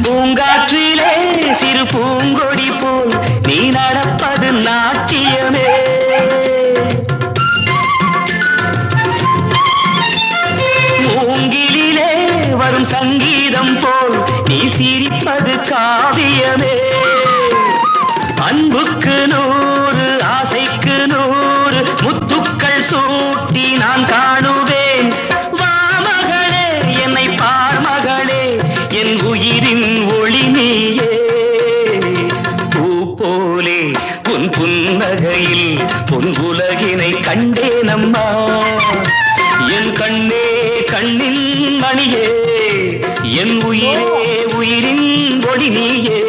பூங்காற்றிலே சிறு பூங்கொடி போல் நீ நடப்பது நாட்டியமே. மூங்கிலே வரும் சங்கீதம் போல் நீ சிரிப்பது காவியமே. அன்புக்கு 100 ஆசைக்கு 100 முத்துக்கள் சூட்டி நான் காணுவேன். வா மகளே என்னை பார் மகளே என் உயிரின் ஒளி நீயே. பூ போலே உன் புன்னகையில் பொன் உலகினை கண்டேனம்மா. என் கண்ணே கண்ணின் மணியே என் உயிரே உயிரின் ஒளி நீயே.